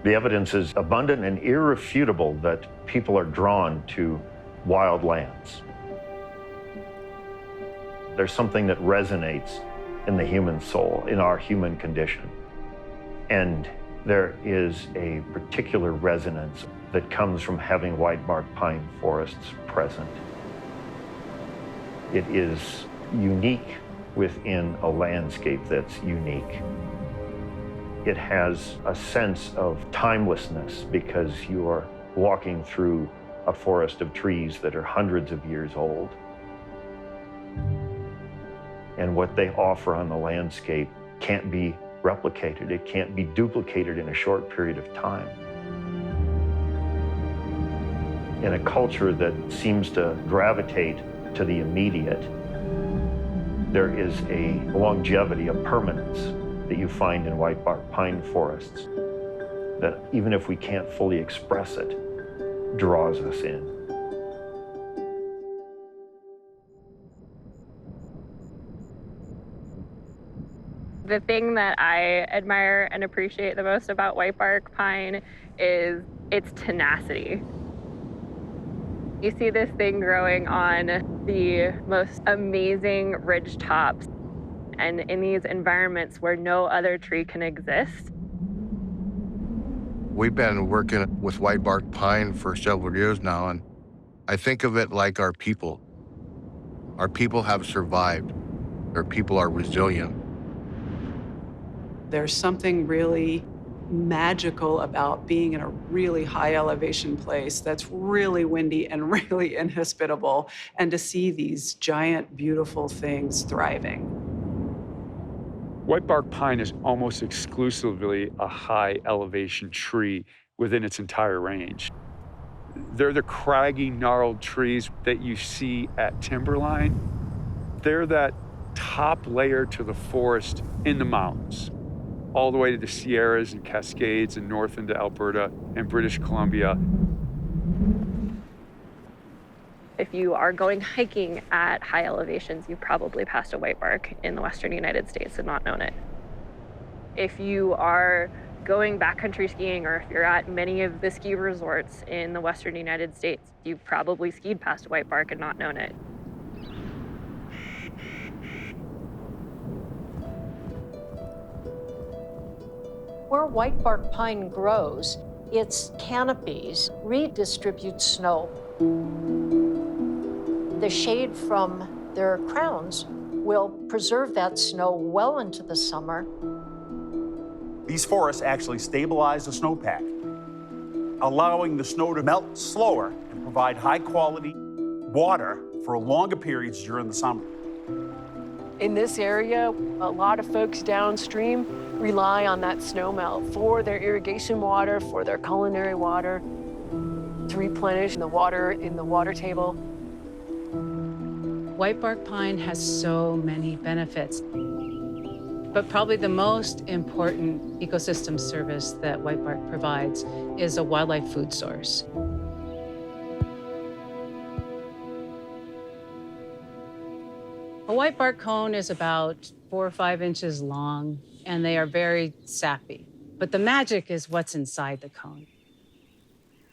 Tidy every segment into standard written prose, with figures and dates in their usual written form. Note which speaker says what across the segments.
Speaker 1: The evidence is abundant and irrefutable that people are drawn to wild lands. There's something that resonates in the human soul, in our human condition. And there is a particular resonance that comes from having whitebark pine forests present. It is unique within a landscape that's unique. It has a sense of timelessness because you are walking through a forest of trees that are hundreds of years old. And what they offer on the landscape can't be replicated. It can't be duplicated in a short period of time. In a culture that seems to gravitate to the immediate, there is a longevity, a permanence that you find in whitebark pine forests that, even if we can't fully express it, draws us in.
Speaker 2: The thing that I admire and appreciate the most about whitebark pine is its tenacity. You see this thing growing on the most amazing ridge tops and in these environments where no other tree can exist.
Speaker 3: We've been working with whitebark pine for several years now, and I think of it like our people. Our people have survived. Our people are resilient.
Speaker 4: There's something really magical about being in a really high elevation place that's really windy and really inhospitable, and to see these giant, beautiful things thriving.
Speaker 5: Whitebark pine is almost exclusively a high elevation tree within its entire range. They're the craggy, gnarled trees that you see at timberline. They're that top layer to the forest in the mountains, all the way to the Sierras and Cascades and north into Alberta and British Columbia.
Speaker 2: If you are going hiking at high elevations, you've probably passed a whitebark in the western United States and not known it. If you are going backcountry skiing, or if you're at many of the ski resorts in the western United States, you've probably skied past a whitebark and not known it.
Speaker 6: Where whitebark pine grows, its canopies redistribute snow. The shade from their crowns will preserve that snow well into the summer.
Speaker 7: These forests actually stabilize the snowpack, allowing the snow to melt slower and provide high-quality water for longer periods during the summer.
Speaker 8: In this area, a lot of folks downstream rely on that snowmelt for their irrigation water, for their culinary water, to replenish the water in the water table.
Speaker 9: Whitebark pine has so many benefits, but probably the most important ecosystem service that whitebark provides is a wildlife food source. A whitebark cone is about 4 or 5 inches long, and they are very sappy. But the magic is what's inside the cone.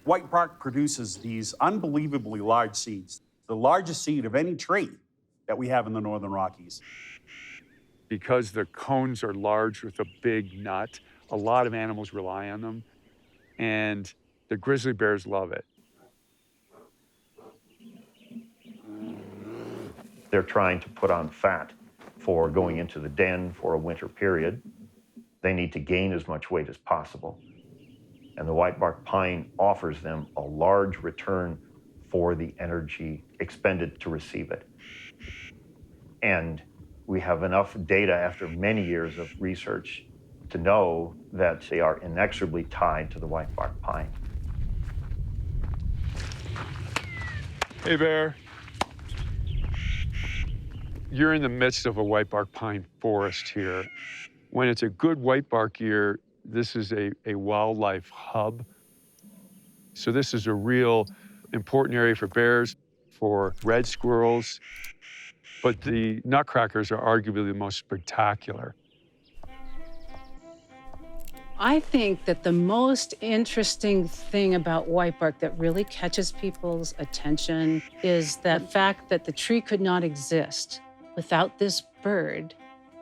Speaker 7: Whitebark produces these unbelievably large seeds, the largest seed of any tree that we have in the Northern Rockies.
Speaker 5: Because the cones are large with a big nut, a lot of animals rely on them, and the grizzly bears love it.
Speaker 1: They're trying to put on fat for going into the den for a winter period. They need to gain as much weight as possible. And the whitebark pine offers them a large return for the energy expended to receive it. And we have enough data after many years of research to know that they are inexorably tied to the whitebark pine.
Speaker 5: Hey, Bear. You're in the midst of a whitebark pine forest here. When it's a good whitebark year, this is a wildlife hub. So this is a real important area for bears, for red squirrels, but the nutcrackers are arguably the most spectacular.
Speaker 9: I think that the most interesting thing about whitebark that really catches people's attention is that fact that the tree could not exist without this bird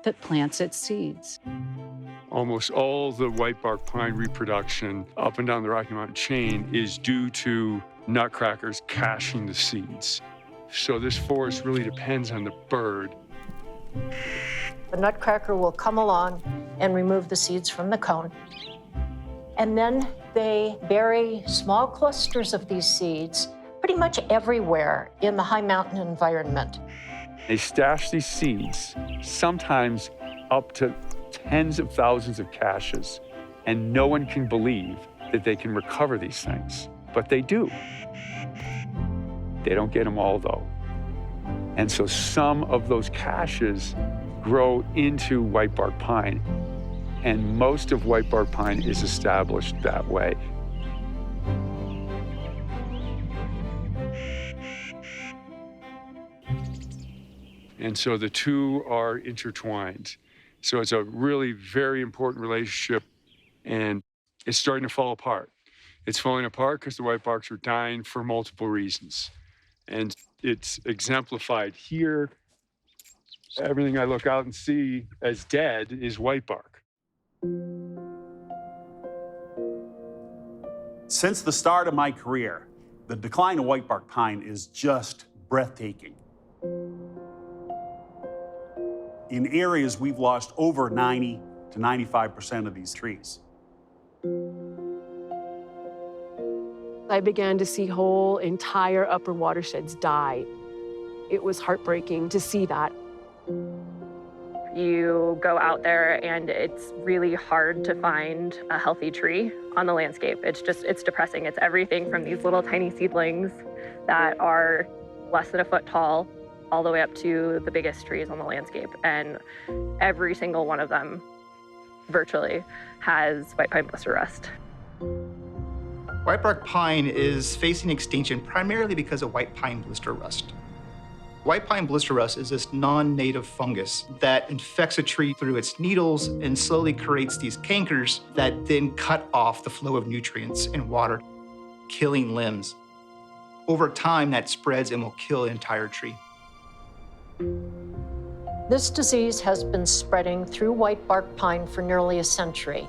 Speaker 9: that plants its seeds.
Speaker 5: Almost all the whitebark pine reproduction up and down the Rocky Mountain chain is due to nutcrackers caching the seeds. So this forest really depends on the bird.
Speaker 6: The nutcracker will come along and remove the seeds from the cone. And then they bury small clusters of these seeds pretty much everywhere in the high mountain environment.
Speaker 5: They stash these seeds, sometimes up to tens of thousands of caches, and no one can believe that they can recover these things, but they do. They don't get them all, though. And so some of those caches grow into whitebark pine, and most of whitebark pine is established that way. And so the two are intertwined. So it's a really very important relationship, and it's starting to fall apart. It's falling apart because the whitebarks are dying for multiple reasons. And it's exemplified here. Everything I look out and see as dead is whitebark.
Speaker 7: Since the start of my career, the decline of whitebark pine is just breathtaking. In areas, we've lost over 90 to 95% of these trees.
Speaker 8: I began to see whole entire upper watersheds die. It was heartbreaking to see that.
Speaker 2: You go out there and it's really hard to find a healthy tree on the landscape. It's depressing. It's everything from these little tiny seedlings that are less than a foot tall all the way up to the biggest trees on the landscape. And every single one of them virtually has white pine blister rust.
Speaker 10: Whitebark pine is facing extinction primarily because of white pine blister rust. White pine blister rust is this non-native fungus that infects a tree through its needles and slowly creates these cankers that then cut off the flow of nutrients and water, killing limbs. Over time, that spreads and will kill an entire tree.
Speaker 6: This disease has been spreading through whitebark pine for nearly a century.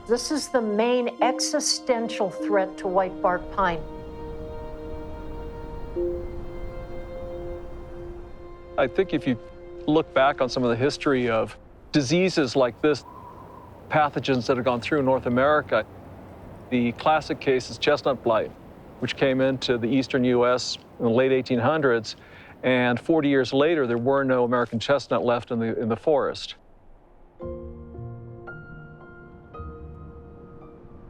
Speaker 6: This is the main existential threat to whitebark pine.
Speaker 11: I think if you look back on some of the history of diseases like this, pathogens that have gone through North America, the classic case is chestnut blight, which came into the eastern U.S. in the late 1800s, and 40 years later, there were no American chestnut left in the forest.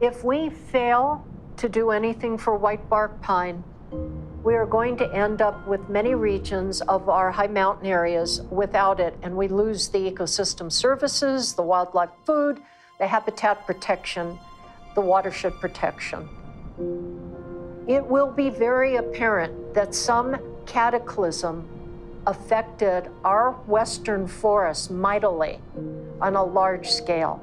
Speaker 6: If we fail to do anything for whitebark pine, we are going to end up with many regions of our high mountain areas without it, and we lose the ecosystem services, the wildlife food, the habitat protection, the watershed protection. It will be very apparent that some cataclysm affected our western forests mightily on a large scale.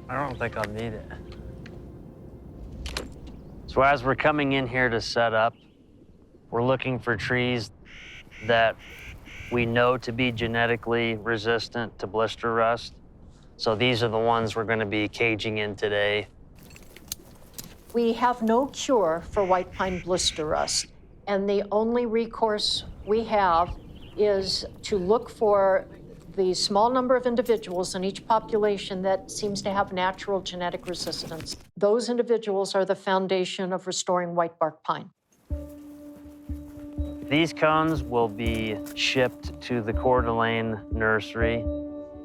Speaker 12: I don't think I'll need it. So as we're coming in here to set up, we're looking for trees that we know to be genetically resistant to blister rust. So these are the ones we're going to be caging in today.
Speaker 6: We have no cure for white pine blister rust, and the only recourse we have is to look for the small number of individuals in each population that seems to have natural genetic resistance. Those individuals are the foundation of restoring whitebark pine.
Speaker 12: These cones will be shipped to the Coeur d'Alene nursery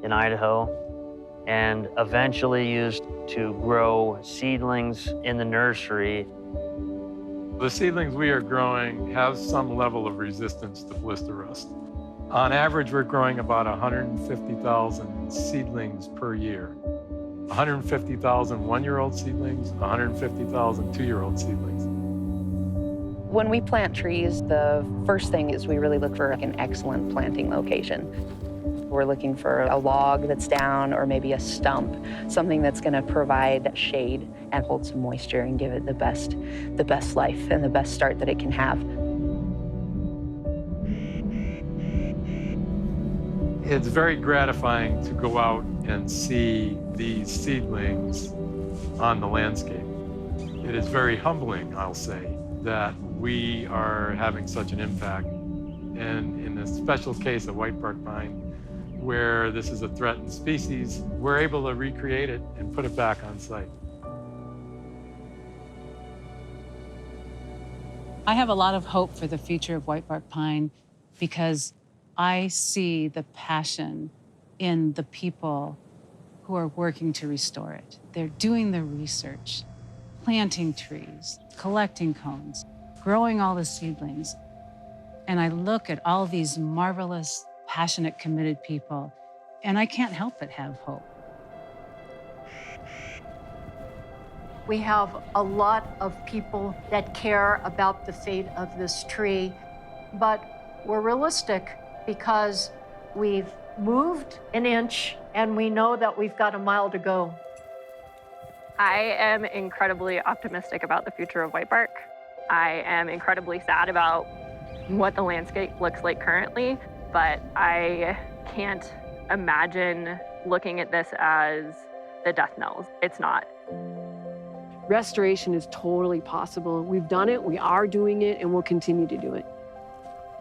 Speaker 12: in Idaho and eventually used to grow seedlings in the nursery.
Speaker 13: The seedlings we are growing have some level of resistance to blister rust. On average, we're growing about 150,000 seedlings per year. 150,000 one-year-old seedlings, 150,000 two-year-old seedlings.
Speaker 14: When we plant trees, the first thing is we really look for an excellent planting location. We're looking for a log that's down or maybe a stump, something that's going to provide shade and hold some moisture and give it the best life and the best start that it can have.
Speaker 13: It's very gratifying to go out and see these seedlings on the landscape. It is very humbling, I'll say, that we are having such an impact. And in the special case of whitebark pine, where this is a threatened species, we're able to recreate it and put it back on site.
Speaker 9: I have a lot of hope for the future of whitebark pine because I see the passion in the people who are working to restore it. They're doing the research, planting trees, collecting cones, growing all the seedlings. And I look at all these marvelous, passionate, committed people, and I can't help but have hope.
Speaker 6: We have a lot of people that care about the fate of this tree, but we're realistic because we've moved an inch and we know that we've got a mile to go.
Speaker 2: I am incredibly optimistic about the future of whitebark. I am incredibly sad about what the landscape looks like currently, but I can't imagine looking at this as the death knell. It's not.
Speaker 8: Restoration is totally possible. We've done it, we are doing it, and we'll continue to do it.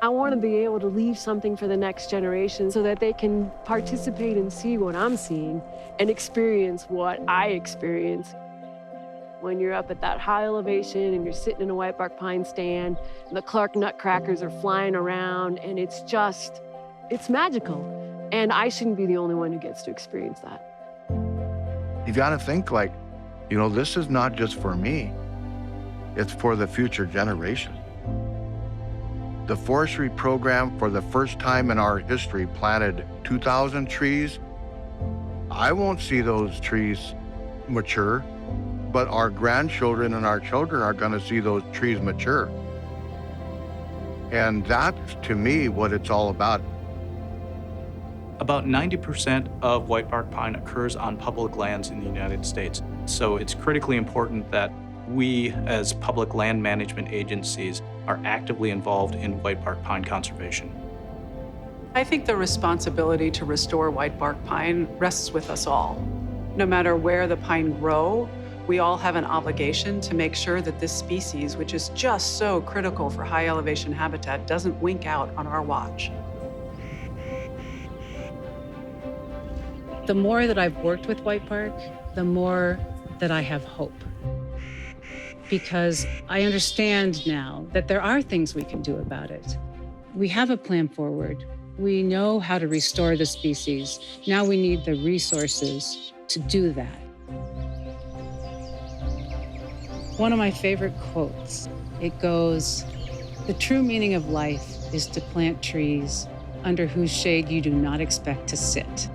Speaker 8: I want to be able to leave something for the next generation so that they can participate and see what I'm seeing and experience what I experience. When you're up at that high elevation and you're sitting in a whitebark pine stand, and the Clark nutcrackers are flying around, and it's magical. And I shouldn't be the only one who gets to experience that.
Speaker 3: You gotta think like, this is not just for me, it's for the future generation. The forestry program, for the first time in our history, planted 2,000 trees. I won't see those trees mature, but our grandchildren and our children are gonna see those trees mature. And that's, to me, what it's all about.
Speaker 10: About 90% of whitebark pine occurs on public lands in the United States. So it's critically important that we, as public land management agencies, are actively involved in whitebark pine conservation.
Speaker 4: I think the responsibility to restore whitebark pine rests with us all. No matter where the pine grow, we all have an obligation to make sure that this species, which is just so critical for high elevation habitat, doesn't wink out on our watch.
Speaker 9: The more that I've worked with whitebark, the more that I have hope. Because I understand now that there are things we can do about it. We have a plan forward. We know how to restore the species. Now we need the resources to do that. One of my favorite quotes, it goes, "The true meaning of life is to plant trees under whose shade you do not expect to sit."